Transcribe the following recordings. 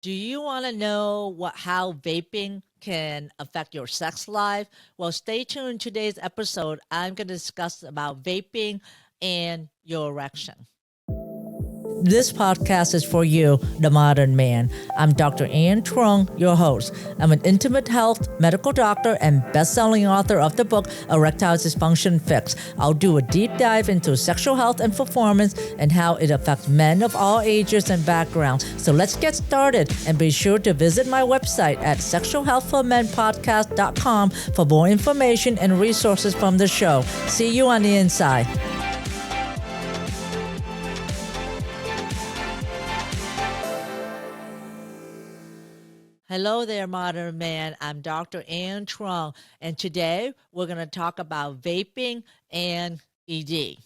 Do you want to know how vaping can affect your sex life? Well, stay tuned. Today's episode, I'm going to discuss about vaping and your erection. This podcast is for you, the modern man. I'm Dr. Truong, your host. I'm an intimate health medical doctor and best-selling author of the book Erectile Dysfunction Fix. I'll do a deep dive into sexual health and performance and how it affects men of all ages and backgrounds. So let's get started, and be sure to visit my website at sexualhealthformenpodcast.com for more information and resources from the show. See you on the inside. Hello there, modern man. I'm Dr. Truong, and today we're going to talk about vaping and ED.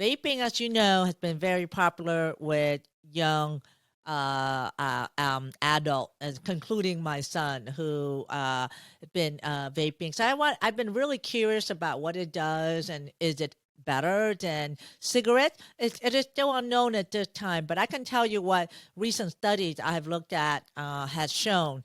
Vaping, as you know, has been very popular with young adult, including my son, who has been vaping. So I've been really curious about what it does, and is it better than cigarettes? It is still unknown at this time, but I can tell you what recent studies I have looked at has shown.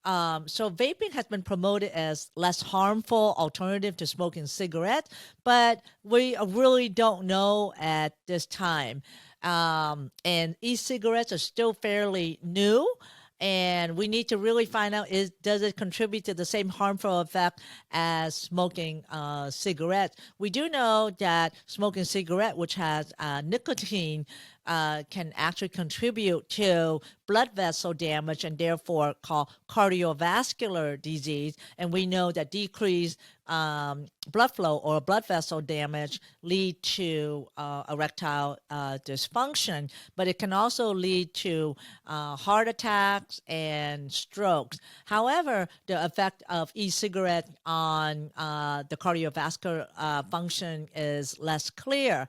So vaping has been promoted as less harmful alternative to smoking cigarettes, but we really don't know at this time. And e-cigarettes are still fairly new, and we need to really find out, does it contribute to the same harmful effect as smoking cigarettes? We do know that smoking cigarette, which has nicotine, can actually contribute to blood vessel damage and therefore called cardiovascular disease. And we know that decreased blood flow or blood vessel damage lead to erectile dysfunction, but it can also lead to heart attacks and strokes. However, the effect of e-cigarette on the cardiovascular function is less clear.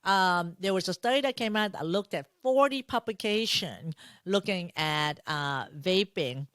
There was a study that came out that looked at 40 publications looking at vaping.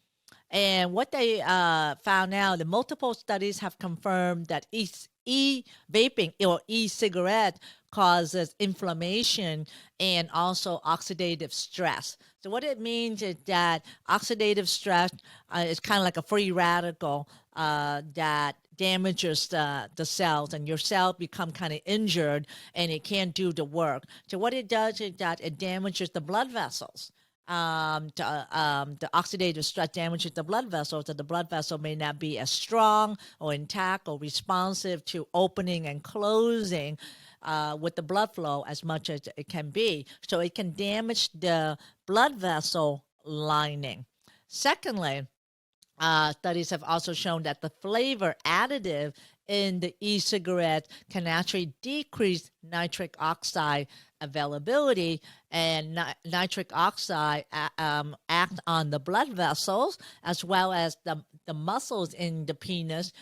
And what they found out, the multiple studies have confirmed that e-vaping or e-cigarette causes inflammation and also oxidative stress. So what it means is that oxidative stress is kind of like a free radical that damages the cells, and your cell become kind of injured and it can't do the work. So what it does is that it damages the blood vessels. The oxidative stress damages the blood vessels, so the blood vessel may not be as strong or intact or responsive to opening and closing with the blood flow as much as it can be. So it can damage the blood vessel lining. Secondly, studies have also shown that the flavor additive in the e-cigarette can actually decrease nitric oxide availability, and nitric oxide act on the blood vessels as well as the muscles in the penis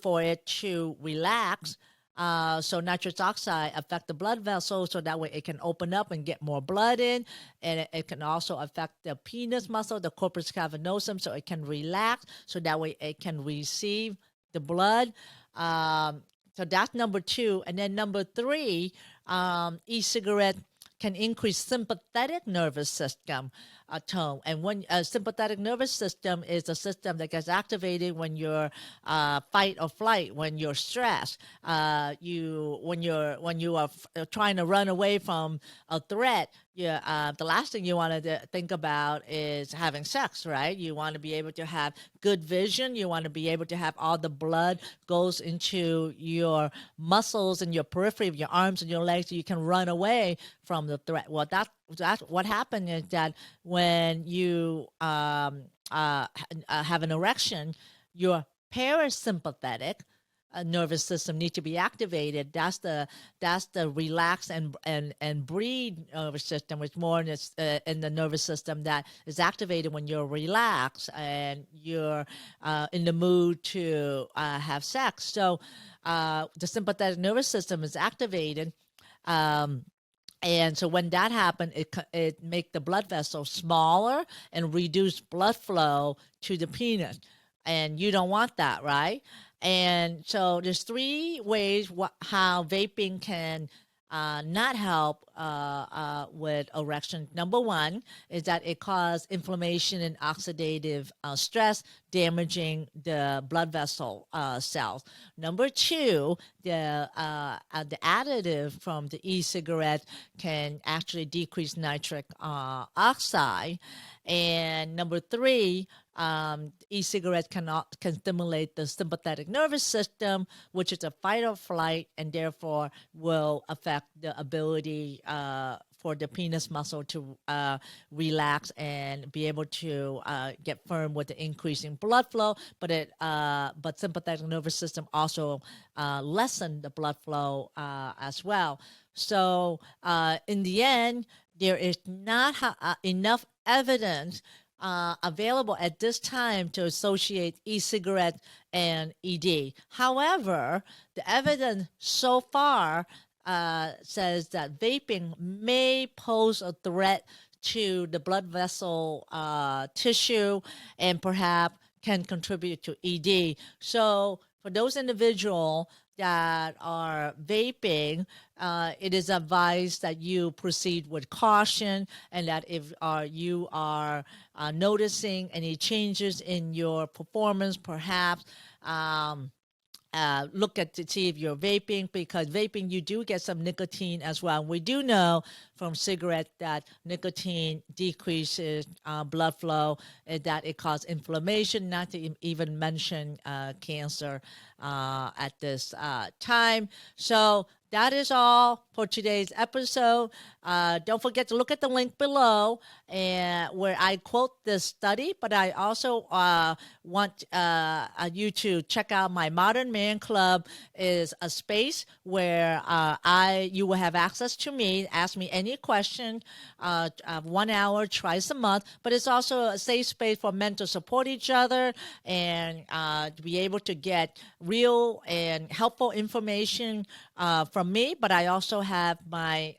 for it to relax. So nitrous oxide affect the blood vessels, so that way it can open up and get more blood in, and it can also affect the penis muscle, the corpus cavernosum, so it can relax, so that way it can receive the blood. So that's number two. And then number three, e-cigarette can increase sympathetic nervous system tone. And when a sympathetic nervous system is a system that gets activated when you're fight or flight, when you're stressed, when you are trying to run away from a threat. The last thing you want to think about is having sex, right? You want to be able to have good vision. You want to be able to have all the blood goes into your muscles and your periphery of your arms and your legs, so you can run away from the threat. Well, that's what happened is that when you have an erection, your parasympathetic nervous system needs to be activated. That's the relax and breathe nervous system, which more in the nervous system that is activated when you're relaxed and you're in the mood to have sex. So the sympathetic nervous system is activated. And so when that happens, it make the blood vessels smaller and reduce blood flow to the penis. And you don't want that, right? And so there's three ways how vaping can not help with erection. Number one is that it causes inflammation and oxidative stress, damaging the blood vessel cells. Number two, the additive from the e-cigarette can actually decrease nitric oxide. And number three, e-cigarette can stimulate the sympathetic nervous system, which is a fight or flight, and therefore will affect the ability for the penis muscle to relax and be able to get firm with the increasing blood flow. But sympathetic nervous system also lessen the blood flow as well. So in the end, there is not enough evidence available at this time to associate e-cigarette and ED. However, the evidence so far says that vaping may pose a threat to the blood vessel tissue and perhaps can contribute to ED. So for those individuals that are vaping, it is advised that you proceed with caution, and that if you are noticing any changes in your performance, perhaps look at to see if you're vaping, because vaping, you do get some nicotine as well. We do know from cigarette that nicotine decreases blood flow, and that it causes inflammation, not to even mention cancer at this time. So that is all for today's episode. Don't forget to look at the link below where I quote this study, but I also want you to check out my Modern Man Club. Is a space where you will have access to me, ask me any question, 1 hour, twice a month, but it's also a safe space for men to support each other and to be able to get real and helpful information from me. But I also have my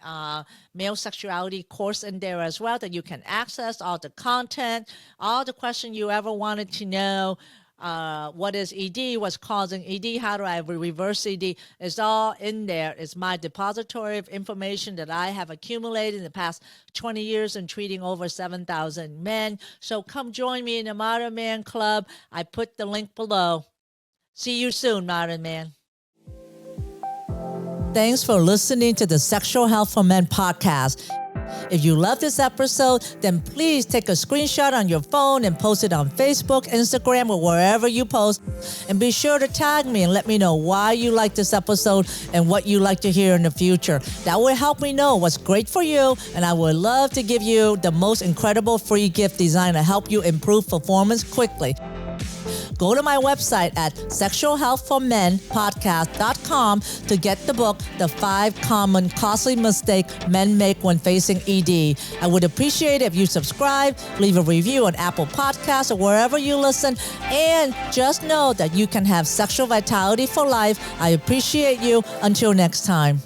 male sexuality course in there as well, that you can access all the content, all the questions you ever wanted to know. What is ED? What's causing ED? How do I reverse ED? It's all in there. It's my depository of information that I have accumulated in the past 20 years in treating over 7,000 men. So come join me in the Modern Man Club. I put the link below. See you soon, Modern Man. Thanks for listening to the Sexual Health for Men podcast. If you love this episode, then please take a screenshot on your phone and post it on Facebook, Instagram, or wherever you post. And be sure to tag me and let me know why you like this episode and what you like to hear in the future. That will help me know what's great for you, and I would love to give you the most incredible free gift designed to help you improve performance quickly. Go to my website at sexualhealthformenpodcast.com to get the book, The 5 Common Costly Mistakes Men Make When Facing ED. I would appreciate it if you subscribe, leave a review on Apple Podcasts or wherever you listen, and just know that you can have sexual vitality for life. I appreciate you. Until next time.